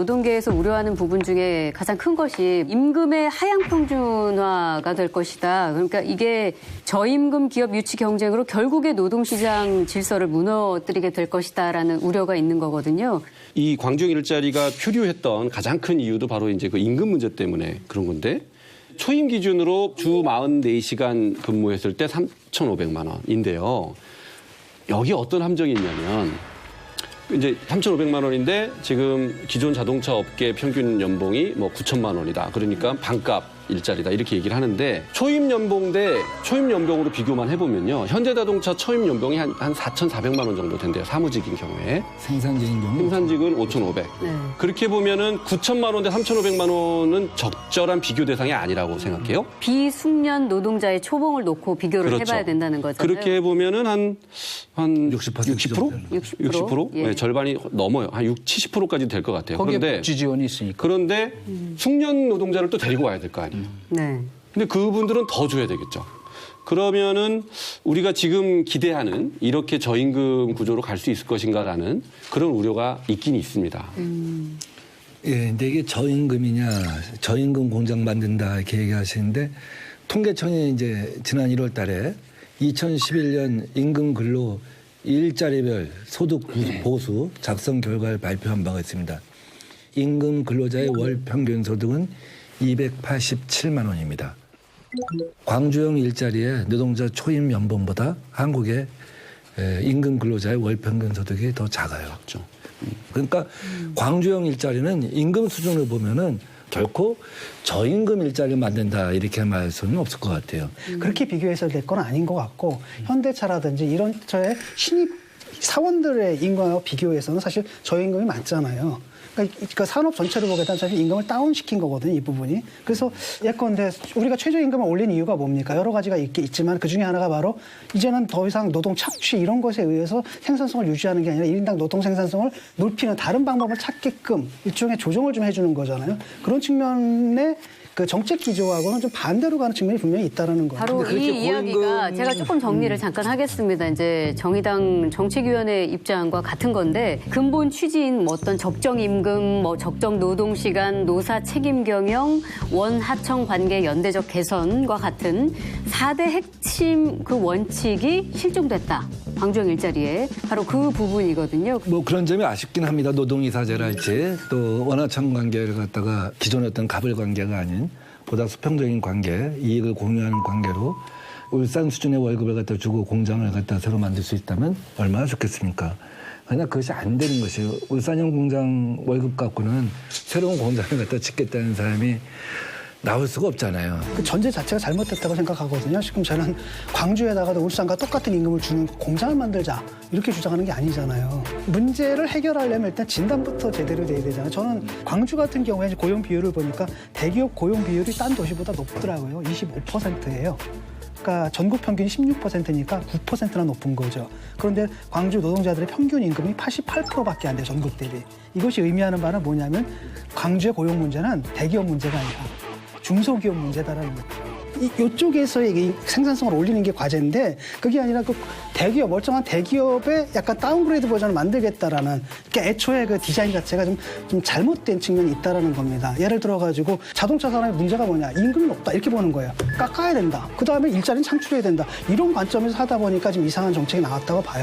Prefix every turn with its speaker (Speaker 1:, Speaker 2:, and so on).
Speaker 1: 노동계에서 우려하는 부분 중에 가장 큰 것이 임금의 하향 평준화가 될 것이다. 그러니까 이게 저임금 기업 유치 경쟁으로 결국에 노동시장 질서를 무너뜨리게 될 것이다라는 우려가 있는 거거든요.
Speaker 2: 이 광주형 일자리가 표류했던 가장 큰 이유도 바로 이제 그 임금 문제 때문에 그런 건데 초임 기준으로 주 44시간 근무했을 때 3,500만 원인데요. 여기 어떤 함정이 있냐면 이제 3,500만 원인데 지금 기존 자동차 업계 평균 연봉이 뭐 9천만 원이다. 그러니까 반값 일자리다 이렇게 얘기를 하는데 초임 연봉 대 초임 연봉으로 비교만 해보면요. 현대자동차 초임 연봉이 한 4,400만 원 정도 된대요. 사무직인 경우에.
Speaker 3: 생산직인 경우.
Speaker 2: 생산직은 5,500.
Speaker 1: 네.
Speaker 2: 그렇게 보면은 9천만 원 대 3,500만 원은 적절한 비교 대상이 아니라고 생각해요.
Speaker 1: 비숙련 노동자의 초봉을 놓고 비교를
Speaker 2: 그렇죠.
Speaker 1: 해봐야 된다는 거잖아요.
Speaker 2: 그렇게 해보면은 한
Speaker 3: 60%?
Speaker 2: 60%?
Speaker 1: 예.
Speaker 2: 네, 절반이 넘어요. 한 70%까지 될 것 같아요.
Speaker 3: 거기에
Speaker 2: 그런데
Speaker 3: 복지 지원이 있으니까.
Speaker 2: 그런데 숙련 노동자를 또 데리고 와야 될 거 아니에요.
Speaker 1: 네.
Speaker 2: 근데 그분들은 더 줘야 되겠죠. 그러면은 우리가 지금 기대하는 이렇게 저임금 구조로 갈 수 있을 것인가라는 그런 우려가 있긴 있습니다.
Speaker 4: 예, 근데 이게 저임금이냐, 저임금 공장 만든다 이렇게 얘기하시는데 통계청이 이제 지난 1월 달에 2011년 임금 근로 일자리별 소득 보수 작성 결과를 발표한 바가 있습니다. 임금 근로자의 월 평균 소득은 287만 원입니다. 광주형 일자리의 노동자 초임 연봉보다 한국의 임금 근로자의 월 평균 소득이 더 작아요.
Speaker 2: 그렇죠.
Speaker 4: 그러니까 광주형 일자리는 임금 수준으로 보면은 결코 저임금 일자리를 만든다 이렇게 말할 수는 없을 것 같아요.
Speaker 5: 그렇게 비교해서 될 건 아닌 것 같고 현대차라든지 이런 저의 신입 사원들의 임금하고 비교해서는 사실 저임금이 많잖아요. 그러니까 산업 전체를 보게 되면 사실 임금을 다운시킨 거거든요, 이 부분이. 그래서 예컨대 우리가 최저임금을 올린 이유가 뭡니까? 여러 가지가 있지만 그중에 하나가 바로 이제는 더 이상 노동 착취 이런 것에 의해서 생산성을 유지하는 게 아니라 1인당 노동 생산성을 높이는 다른 방법을 찾게끔 일종의 조정을 좀 해주는 거잖아요. 그런 측면에 그 정책 기조하고는 좀 반대로 가는 측면이 분명히 있다라는 거예요.
Speaker 1: 바로 이 이야기가 제가 조금 정리를 잠깐 하겠습니다. 이제 정의당 정책위원회 입장과 같은 건데 근본 취지인 뭐 어떤 적정 임금, 뭐 적정 노동 시간, 노사 책임 경영, 원하청 관계 연대적 개선과 같은 4대 핵심 그 원칙이 실종됐다. 광주형 일자리에 바로 그 부분이거든요.
Speaker 4: 뭐 그런 점이 아쉽긴 합니다. 노동이사제랄지 또 원하청 관계를 갖다가 기존의 어떤 갑을 관계가 아닌 보다 수평적인 관계, 이익을 공유하는 관계로 울산 수준의 월급을 갖다 주고 공장을 갖다 새로 만들 수 있다면 얼마나 좋겠습니까? 그러나 그것이 안 되는 것이에요. 울산형 공장 월급 갖고는 새로운 공장을 갖다 짓겠다는 사람이 나올 수가 없잖아요.
Speaker 5: 그 전제 자체가 잘못됐다고 생각하거든요. 지금 저는 광주에다가도 울산과 똑같은 임금을 주는 공장을 만들자 이렇게 주장하는 게 아니잖아요. 문제를 해결하려면 일단 진단부터 제대로 돼야 되잖아요. 저는 광주 같은 경우에 고용 비율을 보니까 대기업 고용 비율이 딴 도시보다 높더라고요. 25%예요. 그러니까 전국 평균이 16%니까 9%나 높은 거죠. 그런데 광주 노동자들의 평균 임금이 88%밖에 안 돼요. 전국 대비. 이것이 의미하는 바는 뭐냐면 광주의 고용 문제는 대기업 문제가 아니라 중소기업 문제다라는 거예요. 이쪽에서의 생산성을 올리는 게 과제인데 그게 아니라 그 대기업, 멀쩡한 대기업의 약간 다운그레이드 버전을 만들겠다라는 그러니까 애초에 그 디자인 자체가 좀 잘못된 측면이 있다라는 겁니다. 예를 들어가지고 자동차 산업의 문제가 뭐냐. 임금이 높다 이렇게 보는 거예요. 깎아야 된다. 그다음에 일자리는 창출해야 된다. 이런 관점에서 하다 보니까 지금 이상한 정책이 나왔다고 봐요.